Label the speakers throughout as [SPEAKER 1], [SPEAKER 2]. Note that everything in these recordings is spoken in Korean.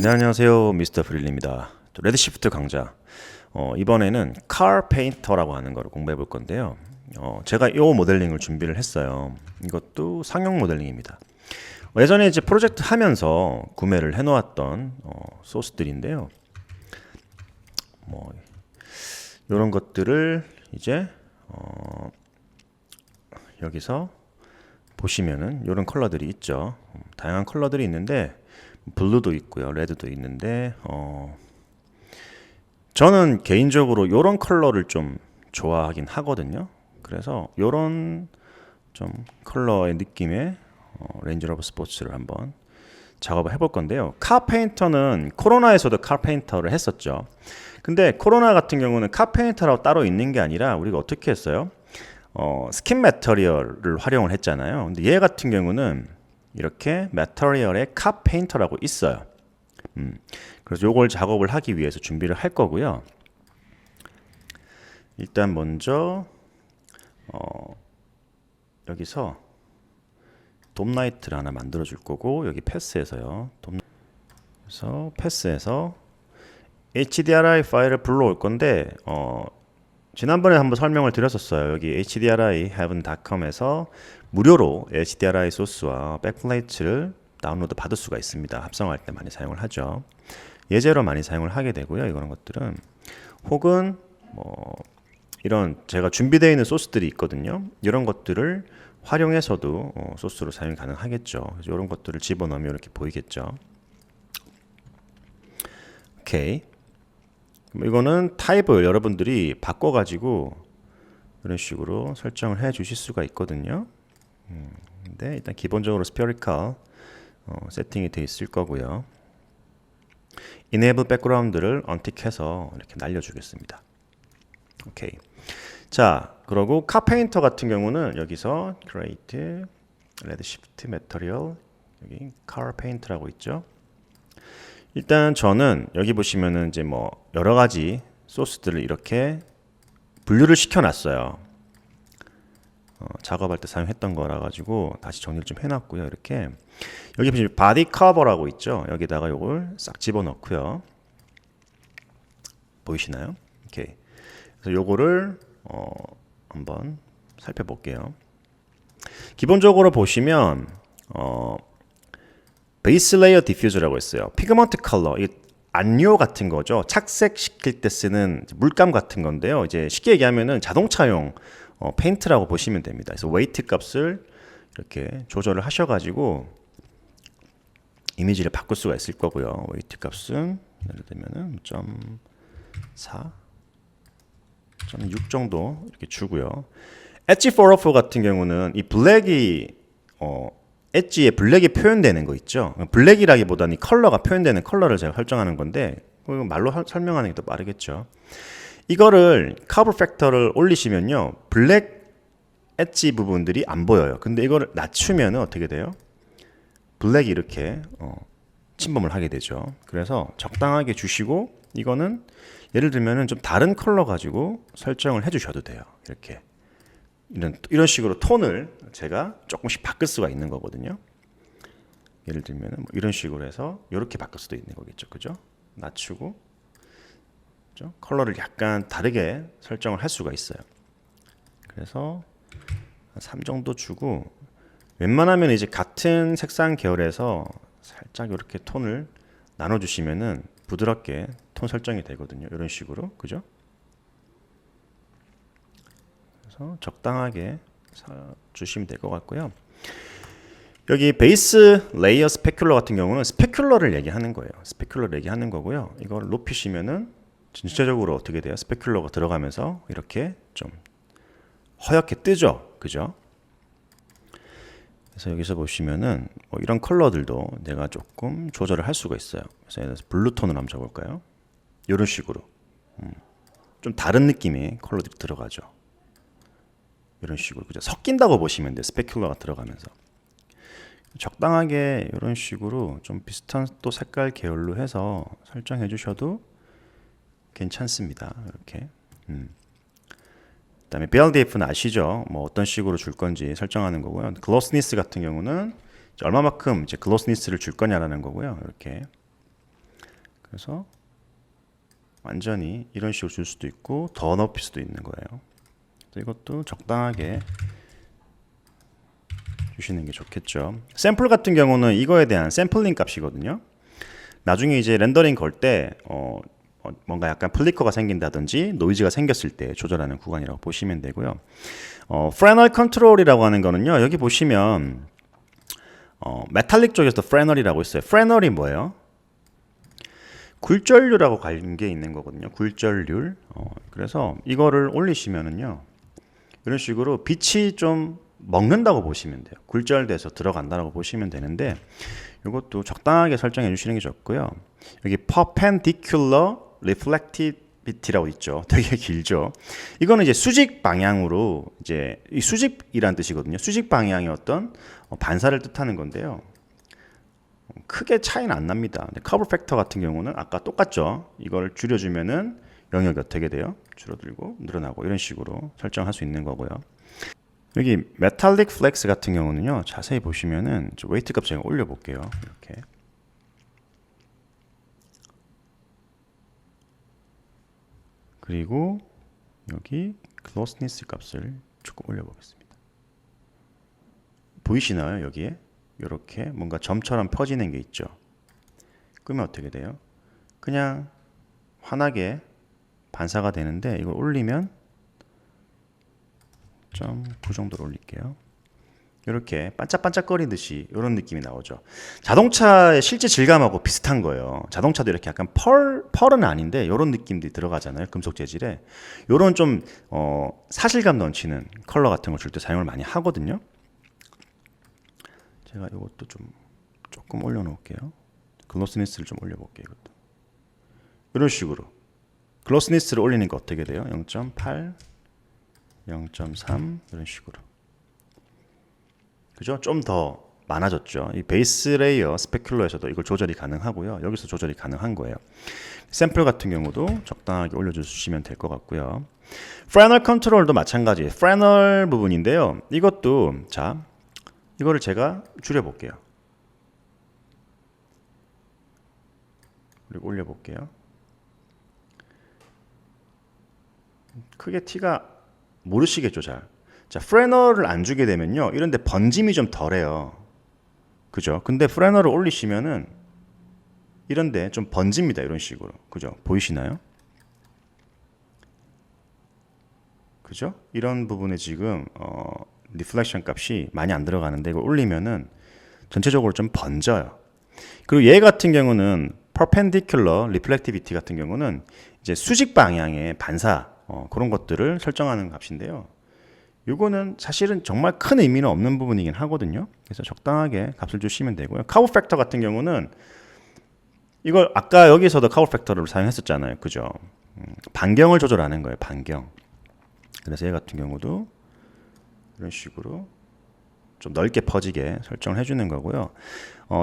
[SPEAKER 1] 네, 안녕하세요. 미스터 프릴리입니다. 레드시프트 강좌. 이번에는 car painter라고 하는 걸 공부해 볼 건데요. 제가 이 모델링을 준비를 했어요. 이것도 상용 모델링입니다. 예전에 이제 프로젝트 하면서 구매를 해 놓았던 소스들인데요. 뭐 이런 것들을 이제 여기서 보시면은 이런 컬러들이 있죠. 다양한 컬러들이 있는데 블루도 있고요, 레드도 있는데 저는 개인적으로 이런 컬러를 좀 좋아하긴 하거든요. 그래서 이런 좀 컬러의 느낌의 렌즈로버 스포츠를 한번 작업을 해볼 건데요. 카페인터는 코로나에서도 카페인터를 했었죠. 근데 코로나 같은 경우는 카페인터라고 따로 있는 게 아니라 우리가 어떻게 했어요? 스킨 매터리얼을 활용을 했잖아요. 근데 얘 같은 경우는 이렇게 매터리얼에 카페인터라고 있어요. 그래서 요걸 작업을 하기 위해서 준비를 할 거고요. 일단 먼저 여기서 돔라이트를 하나 만들어 줄 거고, 여기 패스에서요. 그래서 패스에서 HDRI 파일을 불러올 건데 지난번에 한번 설명을 드렸었어요. 여기 hdri-heaven.com에서 무료로 HDRI 소스와 백플레이트를 다운로드 받을 수가 있습니다. 합성할 때 많이 사용을 하죠. 예제로 많이 사용을 하게 되고요. 이런 것들은 혹은 뭐 이런 제가 준비되어 있는 소스들이 있거든요. 이런 것들을 활용해서도 소스로 사용이 가능하겠죠. 그래서 이런 것들을 집어넣으면 이렇게 보이겠죠. 오케이. 이거는 타입을 여러분들이 바꿔가지고 이런 식으로 설정을 해 주실 수가 있거든요. 근데 일단 기본적으로 spherical 세팅이 되어 있을 거고요. enable background를 언틱해서 이렇게 날려주겠습니다. 오케이. 자, 그리고 카페인터 같은 경우는 여기서 create red shift material 여기 car paint라고 있죠. 일단 저는 여기 보시면은 이제 뭐 여러 가지 소스들을 이렇게 분류를 시켜놨어요. 작업할 때 사용했던 거라 가지고 다시 정리를 좀 해놨고요. 이렇게 여기 보시면 바디 커버라고 있죠. 여기다가 요걸 싹 집어넣고요. 보이시나요? 오케이. 그래서 요거를 한번 살펴볼게요. 기본적으로 보시면 베이스 레이어 디퓨저라고 있어요. 피그먼트 컬러, 이 안료 같은 거죠. 착색시킬 때 쓰는 물감 같은 건데요. 이제 쉽게 얘기하면은 자동차용 페인트라고 보시면 됩니다. 그래서 웨이트 값을 이렇게 조절을 하셔가지고 이미지를 바꿀 수가 있을 거고요. 웨이트 값은 예를 들면은 0.4, 0.6 정도 이렇게 주고요. 엣지 404 같은 경우는 이 블랙이 엣지에 블랙이 표현되는 거 있죠. 블랙이라기보다는 이 컬러가 표현되는 컬러를 제가 설정하는 건데 말로 설명하는 게 더 빠르겠죠. 이거를 커버 팩터를 올리시면요, 블랙 엣지 부분들이 안 보여요. 근데 이거를 낮추면 어떻게 돼요? 블랙이 이렇게 침범을 하게 되죠. 그래서 적당하게 주시고, 이거는 예를 들면은 좀 다른 컬러 가지고 설정을 해주셔도 돼요. 이렇게 이런 식으로 톤을 제가 조금씩 바꿀 수가 있는 거거든요. 예를 들면은 뭐 이런 식으로 해서 이렇게 바꿀 수도 있는 거겠죠, 그죠? 낮추고, 그죠? 컬러를 약간 다르게 설정을 할 수가 있어요. 그래서 한 3 정도 주고, 웬만하면 이제 같은 색상 계열에서 살짝 이렇게 톤을 나눠주시면은 부드럽게 톤 설정이 되거든요. 이런 식으로, 그죠? 그래서 적당하게 주시면 될 것 같고요. 여기 베이스 레이어 스페큘러 같은 경우는 스페큘러를 얘기하는 거예요. 스페큘러를 얘기하는 거고요. 이걸 높이시면은 전체적으로 어떻게 돼요? 스페큘러가 들어가면서 이렇게 좀 허옇게 뜨죠, 그죠? 그래서 여기서 보시면은 뭐 이런 컬러들도 내가 조금 조절을 할 수가 있어요. 그래서 예를 들어서 블루톤을 한번 줘볼까요? 이런 식으로 좀 다른 느낌의 컬러들이 들어가죠. 이런 식으로, 그죠? 섞인다고 보시면 돼요. 스페큘러가 들어가면서 적당하게 이런 식으로 좀 비슷한 또 색깔 계열로 해서 설정해 주셔도 괜찮습니다. 이렇게. 그다음에 build if는 아시죠? 뭐 어떤 식으로 줄 건지 설정하는 거고요. 글로스니스 같은 경우는 얼마만큼 이제 글로스니스를 줄 거냐라는 거고요. 이렇게. 그래서 완전히 이런 식으로 줄 수도 있고 더 높일 수도 있는 거예요. 이것도 적당하게 주시는 게 좋겠죠. 샘플 같은 경우는 이거에 대한 샘플링 값이거든요. 나중에 이제 렌더링 걸 때 뭔가 약간 플리커가 생긴다든지 노이즈가 생겼을 때 조절하는 구간이라고 보시면 되고요. 프레널 컨트롤이라고 하는 거는요. 여기 보시면 메탈릭 쪽에서 프레널이라고 있어요. 프레널이 뭐예요? 굴절률하고 관계 있는 거거든요. 굴절률. 그래서 이거를 올리시면은요. 이런 식으로 빛이 좀 먹는다고 보시면 돼요. 굴절돼서 들어간다고 보시면 되는데 이것도 적당하게 설정해 주시는 게 좋고요. 여기 perpendicular reflectivity라고 있죠. 되게 길죠. 이거는 이제 수직 방향으로 이제 이 수직이란 뜻이거든요. 수직 방향의 어떤 반사를 뜻하는 건데요. 크게 차이는 안 납니다. 근데 커버 팩터 같은 경우는 아까 똑같죠. 이걸 줄여주면은 영역이 어떻게 돼요? 줄어들고 늘어나고 이런 식으로 설정할 수 있는 거고요. 여기 메탈릭 플렉스 같은 경우는요. 자세히 보시면은 웨이트 값 제가 올려볼게요. 이렇게. 그리고 여기 클로스니스 값을 조금 올려보겠습니다. 보이시나요? 여기에 이렇게 뭔가 점처럼 펴지는 게 있죠. 그러면 어떻게 돼요? 그냥 환하게 반사가 되는데 이걸 올리면 0.9 정도로 올릴게요. 이렇게 반짝반짝거리듯이 이런 느낌이 나오죠. 자동차의 실제 질감하고 비슷한 거예요. 자동차도 이렇게 약간 펄은 아닌데 이런 느낌들이 들어가잖아요. 금속 재질에. 이런 좀 사실감 넘치는 컬러 같은 걸 줄 때 사용을 많이 하거든요. 제가 이것도 좀 조금 올려놓을게요. 글로스니스를 좀 올려볼게요. 이것도. 이런 식으로 글로스니스를 올리니까 어떻게 돼요? 0.8, 0.3 이런 식으로. 그죠? 좀 더 많아졌죠. 이 베이스 레이어 스페큘러에서도 이걸 조절이 가능하고요. 여기서 조절이 가능한 거예요. 샘플 같은 경우도 적당하게 올려주시면 될 것 같고요. 프레널 컨트롤도 마찬가지. 프레널 부분인데요. 이것도 자 이거를 제가 줄여볼게요. 그리고 올려볼게요. 크게 티가 모르시겠죠, 잘. 자, 프레널을 안 주게 되면요. 이런데 번짐이 좀 덜해요. 그죠? 근데 프레널을 올리시면은 이런데 좀 번집니다. 이런 식으로. 그죠? 보이시나요? 그죠? 이런 부분에 지금 리플렉션 값이 많이 안 들어가는데 이걸 올리면은 전체적으로 좀 번져요. 그리고 얘 같은 경우는 perpendicular reflectivity 같은 경우는 이제 수직 방향의 반사 그런 것들을 설정하는 값인데요. 이거는 사실은 정말 큰 의미는 없는 부분이긴 하거든요. 그래서 적당하게 값을 주시면 되고요. 카우 팩터 같은 경우는 이걸 아까 여기서도 카우 팩터를 사용했었잖아요. 그죠? 반경을 조절하는 거예요. 반경. 그래서 얘 같은 경우도 이런 식으로 좀 넓게 퍼지게 설정을 해주는 거고요.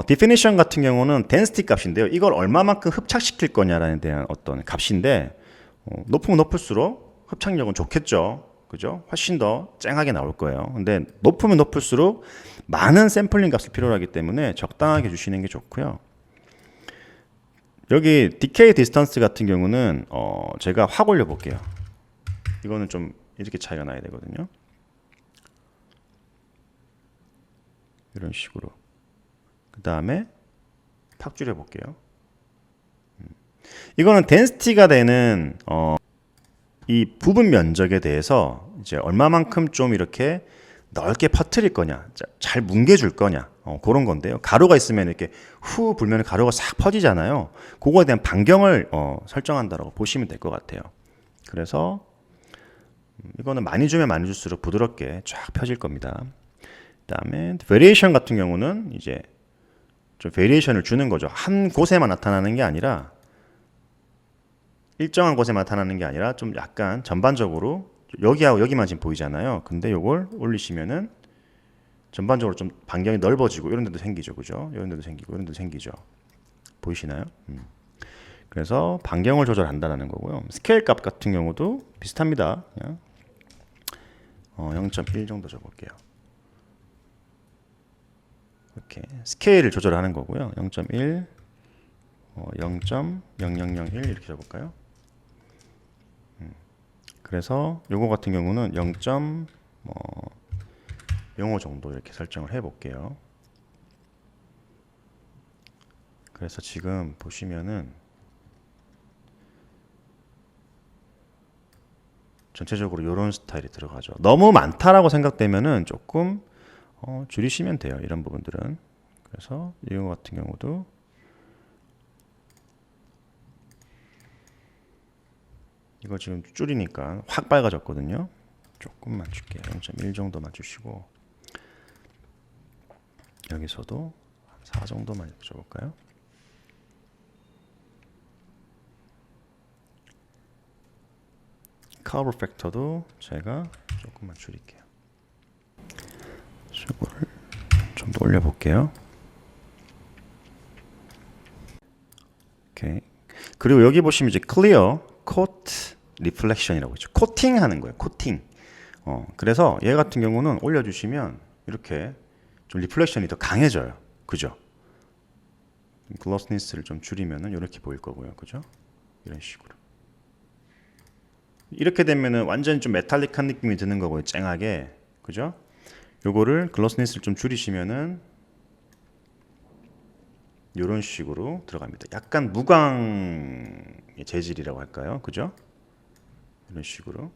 [SPEAKER 1] definition 같은 경우는 density 값인데요. 이걸 얼마만큼 흡착시킬 거냐라는 대한 어떤 값인데 높으면 높을수록 흡착력은 좋겠죠. 그죠? 훨씬 더 쨍하게 나올 거예요. 근데 높으면 높을수록 많은 샘플링 값을 필요로 하기 때문에 적당하게 주시는 게 좋고요. 여기 decay distance 같은 경우는 제가 확 올려 볼게요. 이거는 좀 이렇게 차이가 나야 되거든요. 이런 식으로. 그 다음에 팍 줄여 볼게요. 이거는 density가 되는 이 부분 면적에 대해서 이제 얼마만큼 좀 이렇게 넓게 퍼뜨릴 거냐, 잘 뭉개줄 거냐, 그런 건데요. 가루가 있으면 이렇게 후 불면 가루가 싹 퍼지잖아요. 그거에 대한 반경을 설정한다고 보시면 될 것 같아요. 그래서 이거는 많이 주면 많이 줄수록 부드럽게 쫙 펴질 겁니다. 그다음에 variation 같은 경우는 이제 좀 variation을 주는 거죠. 한 곳에만 나타나는 게 아니라 일정한 곳에 나타나는 게 아니라 좀 약간 전반적으로 여기하고 여기만 지금 보이잖아요. 근데 요걸 올리시면은 전반적으로 좀 반경이 넓어지고 이런 데도 생기죠. 그죠? 이런 데도 생기고 이런 데도 생기죠. 보이시나요? 그래서 반경을 조절한다는 거고요. 스케일 값 같은 경우도 비슷합니다. 그냥 0.1 정도 줘볼게요. 이렇게 스케일을 조절하는 거고요. 0.1, 0.0001 이렇게 적을까요? 그래서 요거 같은 경우는 0.05 정도 이렇게 설정을 해 볼게요. 그래서 지금 보시면은 전체적으로 이런 스타일이 들어가죠. 너무 많다라고 생각되면은 조금 줄이시면 돼요. 이런 부분들은. 그래서 이거 같은 경우도 이거 지금 줄이니까 확 밝아졌거든요. 조금만 줄게요. 0.1 정도만 주시고 여기서도 4 정도만 줘볼까요? 커버 팩터도 제가 조금만 줄일게요. 이거를 좀 더 올려볼게요. 오케이. 그리고 여기 보시면 이제 클리어 코트 리플렉션이라고 있죠. 코팅 하는 거예요. 코팅. 그래서 얘 같은 경우는 올려주시면 이렇게 좀 리플렉션이 더 강해져요. 그죠? 글로스니스를 좀 줄이면은 이렇게 보일 거고요. 그죠? 이런 식으로. 이렇게 되면은 완전히 좀 메탈릭한 느낌이 드는 거고요. 쨍하게. 그죠? 요거를 글로스니스를 좀 줄이시면은 이런 식으로 들어갑니다. 약간 무광의 재질이라고 할까요? 그죠? 이런 식으로.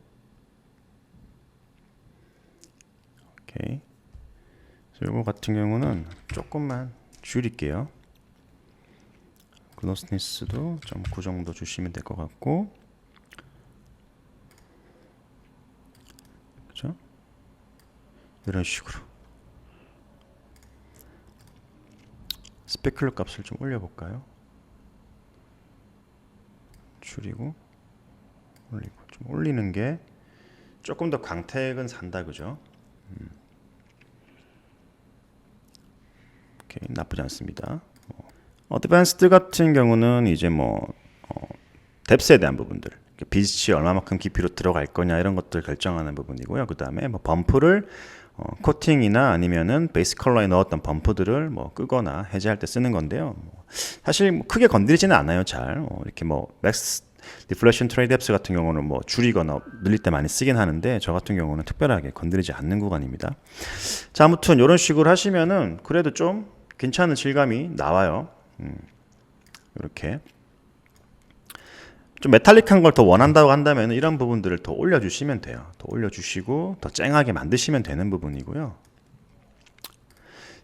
[SPEAKER 1] 오케이. 요거 같은 경우는 조금만 줄일게요. 글로스니스도 좀 그 정도 주시면 될 것 같고, 그죠? 이런 식으로. 스페클러 값을 좀 올려볼까요? 줄이고 올리고. 좀 올리는 게 조금 더 광택은 산다, 그죠? 오케이, 나쁘지 않습니다. 어드밴스드 같은 경우는 이제 뎁스에 대한 부분들, 빛이 얼마만큼 깊이로 들어갈 거냐 이런 것들 결정하는 부분이고요. 그 다음에 범프를 코팅이나 아니면은 베이스 컬러에 넣었던 범프들을 끄거나 해제할 때 쓰는 건데요. 사실 크게 건드리지는 않아요. 잘 이렇게 맥스 디플레션 트레이드 앱스 같은 경우는 줄이거나 늘릴 때 많이 쓰긴 하는데, 저 같은 경우는 특별하게 건드리지 않는 구간입니다. 자, 아무튼 이런 식으로 하시면은 그래도 좀 괜찮은 질감이 나와요. 이렇게 좀 메탈릭한 걸 더 원한다고 한다면 이런 부분들을 더 올려주시면 돼요. 더 올려주시고 더 쨍하게 만드시면 되는 부분이고요.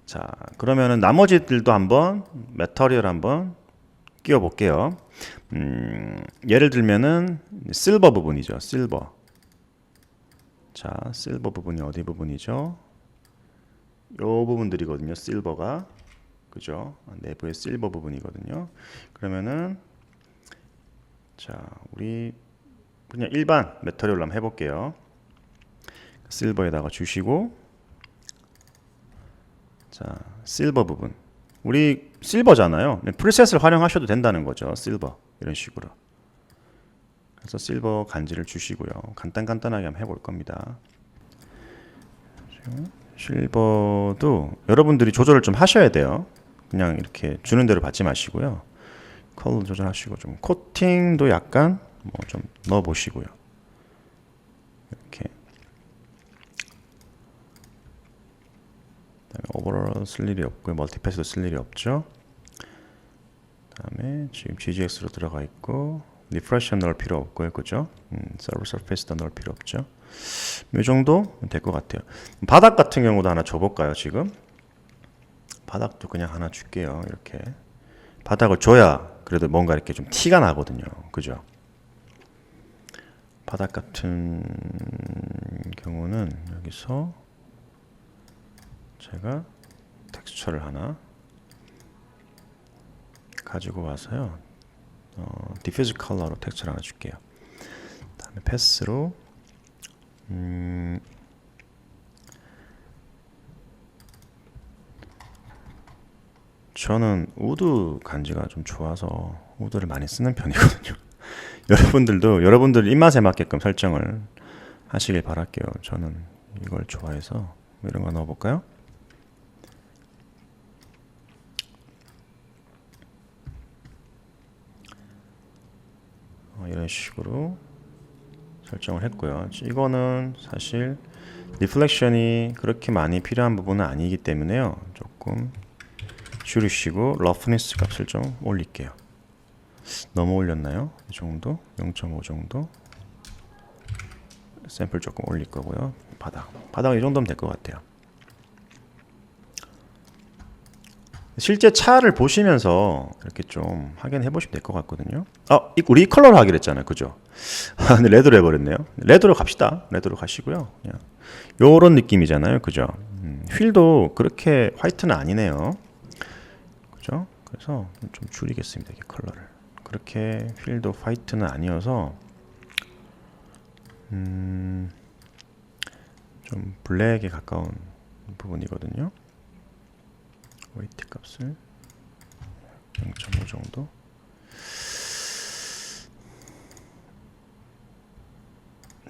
[SPEAKER 1] 자, 그러면은 나머지들도 한번 매터리얼 한번 끼워 볼게요. 예를 들면은 실버 부분이죠. 실버. 자, 실버 부분이 어디 부분이죠? 요 부분들이거든요. 실버가. 그죠? 내부의 실버 부분이거든요. 그러면은 자, 우리 그냥 일반 메터리얼로 한번 해볼게요. 실버에다가 주시고, 자, 실버 부분. 우리 실버잖아요. 프리셋을 활용하셔도 된다는 거죠. 실버. 이런 식으로. 그래서 실버 간지를 주시고요. 간단하게 한번 해볼 겁니다. 실버도 여러분들이 조절을 좀 하셔야 돼요. 그냥 이렇게 주는 대로 받지 마시고요. 컬러 조절하시고, 좀 코팅도 약간 좀 넣어 보시고요. 이렇게. 그다음에 오버롤 쓸 일이 없고요. 멀티패스도 쓸 일이 없죠. 그다음에 지금 GGX로 들어가 있고, 리프레션 넣을 필요 없고요. 그죠? 서브 서페이스도 넣을 필요 없죠. 이 정도 될 것 같아요. 바닥 같은 경우도 하나 줘볼까요? 지금 바닥도 그냥 하나 줄게요. 이렇게 바닥을 줘야 그래도 뭔가 이렇게 좀 티가 나거든요. 그죠? 바닥 같은 경우는 여기서 제가 텍스처를 하나 가지고 와서요. 디퓨즈 컬러로 텍스처를 하나 줄게요. 다음에 패스로 저는 우드 간지가 좀 좋아서 우드를 많이 쓰는 편이거든요. 여러분들도 여러분들 입맛에 맞게끔 설정을 하시길 바랄게요. 저는 이걸 좋아해서 이런 거 넣어볼까요? 이런 식으로 설정을 했고요. 이거는 사실 리플렉션이 그렇게 많이 필요한 부분은 아니기 때문에요. 조금 줄이시고 러프니스 값을 좀 올릴게요. 너무 올렸나요? 이 정도? 0.5 정도? 샘플 조금 올릴 거고요. 바닥 이 정도면 될 것 같아요. 실제 차를 보시면서 이렇게 좀 확인해 보시면 될 것 같거든요. 우리 이 컬러로 하기로 했잖아요. 그죠? 근데 레드로 해버렸네요. 레드로 갑시다. 레드로 가시고요. 그냥 요런 느낌이잖아요. 그죠? 휠도 그렇게 화이트는 아니네요. 그죠? 그래서 좀 줄이겠습니다. 이 컬러를. 그렇게 휠도 화이트는 아니어서 좀 블랙에 가까운 부분이거든요. 웨이트 값을 0.5 정도.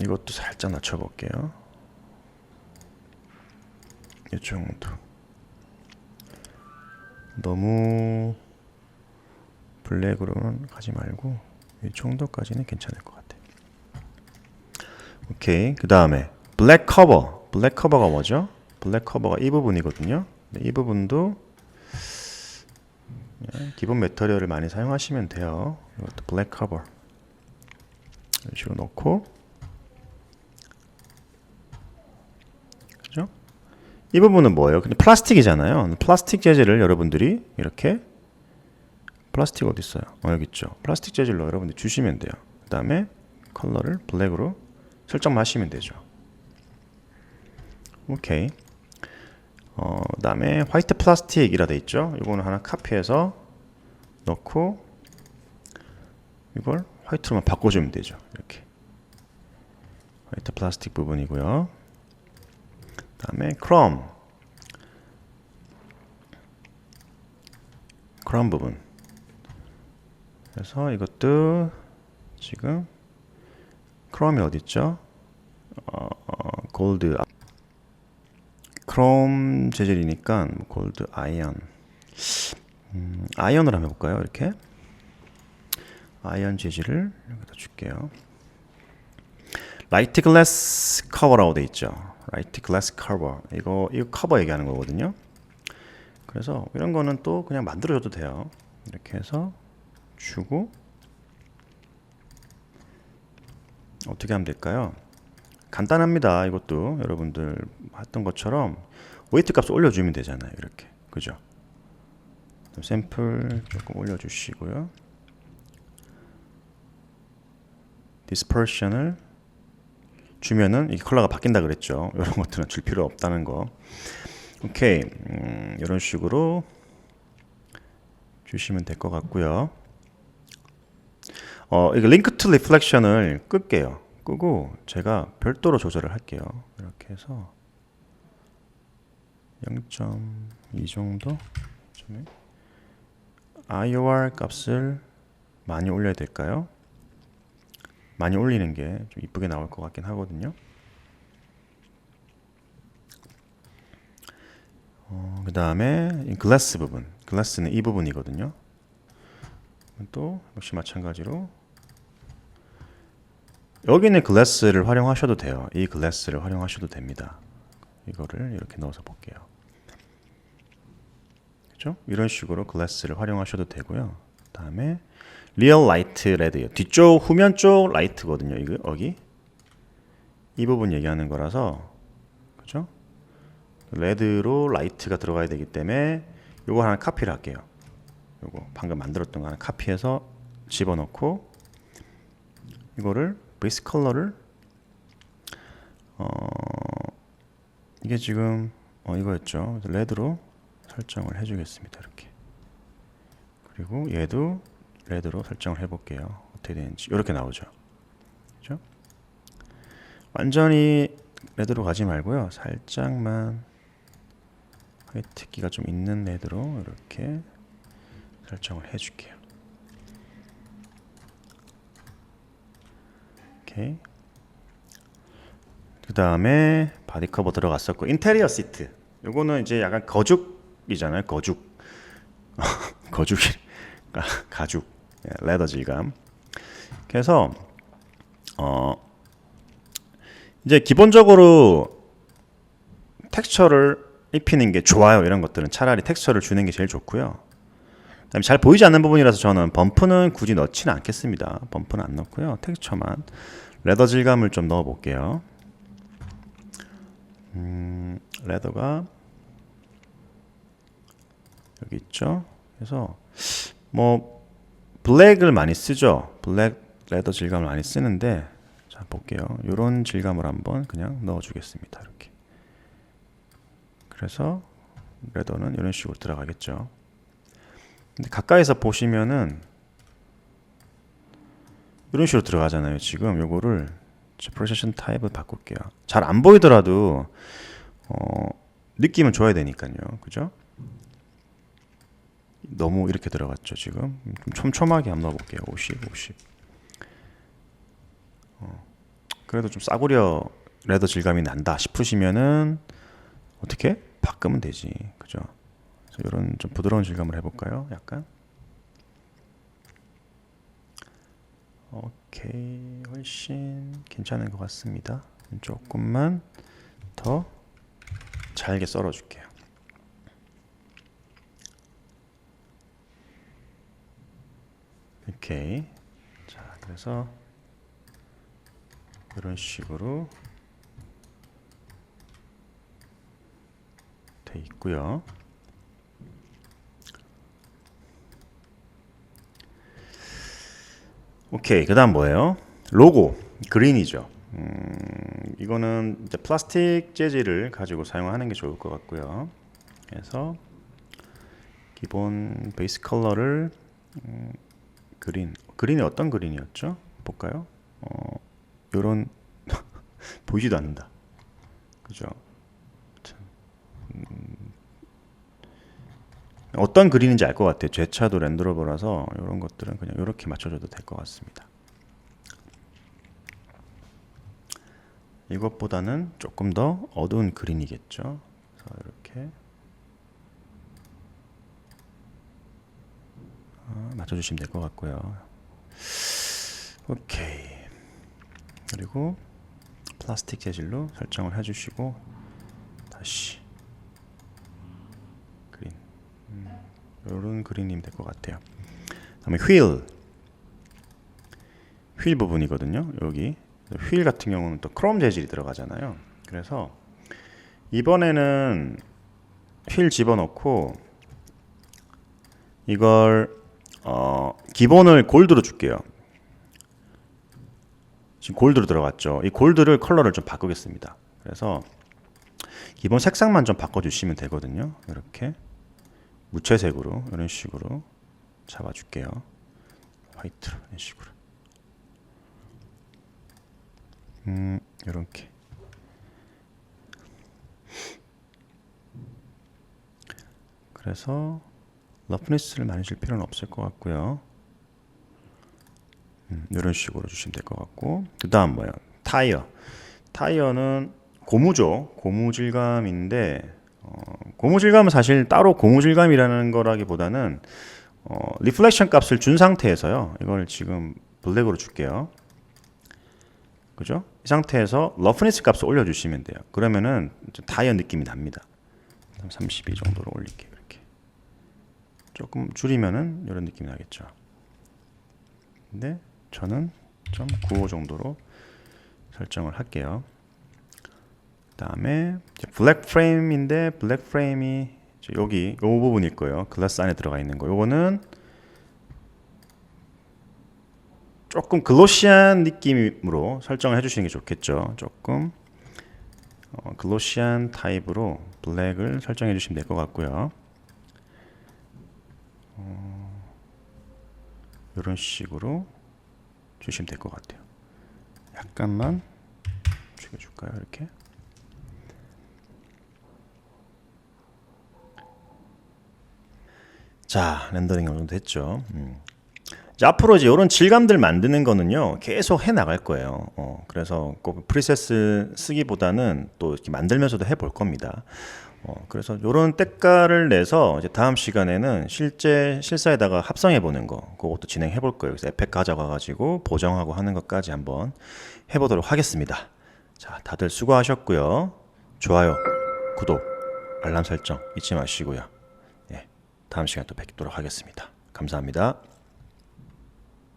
[SPEAKER 1] 이것도 살짝 낮춰볼게요. 이 정도. 너무 블랙으로는 가지 말고 이 정도까지는 괜찮을 것 같아요. 오케이. 그 다음에 블랙 커버. 블랙 커버가 뭐죠? 블랙 커버가 이 부분이거든요. 이 부분도 기본 매터리얼을 많이 사용하시면 돼요. 이것도 블랙 커버 이런 식으로 넣고, 그죠? 이 부분은 뭐예요? 근데 플라스틱이잖아요. 플라스틱 재질을 여러분들이 이렇게, 플라스틱 어디 있어요? 여기 있죠. 플라스틱 재질로 여러분들 주시면 돼요. 그 다음에 컬러를 블랙으로 설정만 하시면 되죠. 오케이. 그 다음에 화이트 플라스틱이라 돼 있죠. 이거는 하나 카피해서 넣고 이걸 화이트로만 바꿔주면 되죠. 이렇게 화이트 플라스틱 부분이고요. 그 다음에 크롬 부분. 그래서 이것도 지금 크롬이 어디 있죠? 골드. 크롬 재질이니까 골드 아이언. 아이언으로 한번 해볼까요? 이렇게 아이언 재질을 여기다 줄게요. 라이트 글래스 커버라고 돼 있죠. 라이트 글래스 커버. 이거 커버 얘기하는 거거든요. 그래서 이런 거는 또 그냥 만들어줘도 돼요. 이렇게 해서 주고 어떻게 하면 될까요? 간단합니다. 이것도 여러분들 했던 것처럼 웨이트 값을 올려주면 되잖아요. 이렇게. 그죠? 샘플 조금 올려주시고요. 디스퍼션을 주면은 이 컬러가 바뀐다 그랬죠. 이런 것들은 줄 필요 없다는 거. 오케이. 이런 식으로 주시면 될 것 같고요. 이거 링크 투 리플렉션을 끌게요. 끄고 제가 별도로 조절을 할게요. 이렇게 해서 0.2 정도. IOR 값을 많이 올려야 될까요? 많이 올리는 게 좀 이쁘게 나올 것 같긴 하거든요. 그 다음에 글래스 부분. 글래스는 이 부분이거든요. 또 역시 마찬가지로 여기는 글래스를 활용하셔도 돼요. 이 글래스를 활용하셔도 됩니다. 이거를 이렇게 넣어서 볼게요. 그죠? 이런 식으로 글래스를 활용하셔도 되고요. 그 다음에 리얼 라이트 레드예요. 뒤쪽 후면 쪽 라이트거든요. 이거 여기 이 부분 얘기하는 거라서, 그죠? 레드로 라이트가 들어가야 되기 때문에 요거 하나 카피를 할게요. 요거 방금 만들었던 거 하나 카피해서 집어넣고 이거를 베이스 컬러를 이게 지금 이거였죠. 레드로 설정을 해주겠습니다. 이렇게. 그리고 얘도 레드로 설정을 해볼게요. 어떻게 되는지 이렇게 나오죠. 그죠? 완전히 레드로 가지 말고요. 살짝만 화이트기가 좀 있는 레드로 이렇게 설정을 해줄게요. 오케이. 그 다음에 바디 커버 들어갔었고 인테리어 시트. 요거는 이제 약간 거죽이잖아요. 거죽. 거죽이 가죽. 레더 질감. 그래서 이제 기본적으로 텍스처를 입히는 게 좋아요. 이런 것들은 차라리 텍스처를 주는 게 제일 좋고요. 그다음에 잘 보이지 않는 부분이라서 저는 범프는 굳이 넣지는 않겠습니다. 범프는 안 넣고요. 텍스처만 레더 질감을 좀 넣어 볼게요. 레더가 여기 있죠. 그래서 뭐 블랙을 많이 쓰죠. 블랙 레더 질감을 많이 쓰는데, 자 볼게요. 이런 질감을 한번 그냥 넣어주겠습니다. 이렇게. 그래서 레더는 이런 식으로 들어가겠죠. 근데 가까이서 보시면은 이런 식으로 들어가잖아요. 지금 요거를 프로세션 타입을 바꿀게요. 잘 안 보이더라도 느낌은 줘야 되니까요. 그죠? 너무 이렇게 들어갔죠. 지금 좀 촘촘하게 한번 넣어볼게요. 50, 50. 그래도 좀 싸구려 레더 질감이 난다 싶으시면은 어떻게 바꾸면 되지. 그죠? 이런 좀 부드러운 질감을 해볼까요? 약간. 오케이, 훨씬 괜찮은 것 같습니다. 조금만 더 잘게 썰어줄게요. 오케이. 자, 그래서 이런 식으로 돼 있고요. 오케이, 그 다음 뭐예요? 로고, 그린이죠. 이거는 이제 플라스틱 재질을 가지고 사용하는 게 좋을 것 같고요. 그래서 기본 베이스 컬러를 그린이 어떤 그린이었죠? 볼까요? 요런 보이지도 않는다. 그죠? 어떤 그린인지 알 것 같아요. 제 차도 랜드로버라서 이런 것들은 그냥 이렇게 맞춰줘도 될 것 같습니다. 이것보다는 조금 더 어두운 그린이겠죠. 그래서 이렇게 맞춰주시면 될 것 같고요. 오케이. 그리고 플라스틱 재질로 설정을 해주시고 다시 그린. 이런 그린이면 될 것 같아요. 그다음에 휠 부분이거든요. 여기 휠 같은 경우는 또 크롬 재질이 들어가잖아요. 그래서 이번에는 휠 집어넣고 이걸 기본을 골드로 줄게요. 지금 골드로 들어갔죠. 이 골드를 컬러를 좀 바꾸겠습니다. 그래서 기본 색상만 좀 바꿔주시면 되거든요. 이렇게 무채색으로 이런 식으로 잡아줄게요. 화이트로 이런 식으로. 이렇게. 그래서 러프니스를 많이 줄 필요는 없을 것 같고요. 이런 식으로 주시면 될 것 같고, 그 다음 뭐야? 타이어는 고무죠. 고무 질감인데 고무 질감은 사실 따로 고무 질감이라는 거라기보다는 리플렉션 값을 준 상태에서요. 이걸 지금 블랙으로 줄게요. 그죠? 이 상태에서 러프니스 값을 올려주시면 돼요. 그러면은 타이어 느낌이 납니다. 32 정도로 올릴게요. 이렇게 조금 줄이면은 이런 느낌이 나겠죠. 근데 저는 좀 95 정도로 설정을 할게요. 그 다음에 블랙 프레임인데 블랙 프레임이 여기 이 부분일 거예요. 글라스 안에 들어가 있는 거. 요거는 조금 글로시한 느낌으로 설정을 해주시는 게 좋겠죠. 조금 글로시한 타입으로 블랙을 설정해 주시면 될 것 같고요. 이런 식으로 주시면 될 것 같아요. 약간만 죽여줄까요? 이렇게. 자, 렌더링 어느 정도 됐죠. 이제 앞으로 이제 이런 질감들 만드는 거는요 계속 해 나갈 거예요. 그래서 꼭 프리셋 쓰기보다는 또 이렇게 만들면서도 해볼 겁니다. 그래서 이런 때가를 내서 이제 다음 시간에는 실제 실사에다가 합성해 보는 거 그것도 진행해 볼 거예요. 그래서 에펙 가져가 가지고 보정하고 하는 것까지 한번 해보도록 하겠습니다. 자, 다들 수고하셨고요. 좋아요, 구독, 알람 설정 잊지 마시고요. 예, 다음 시간에 또 뵙도록 하겠습니다. 감사합니다.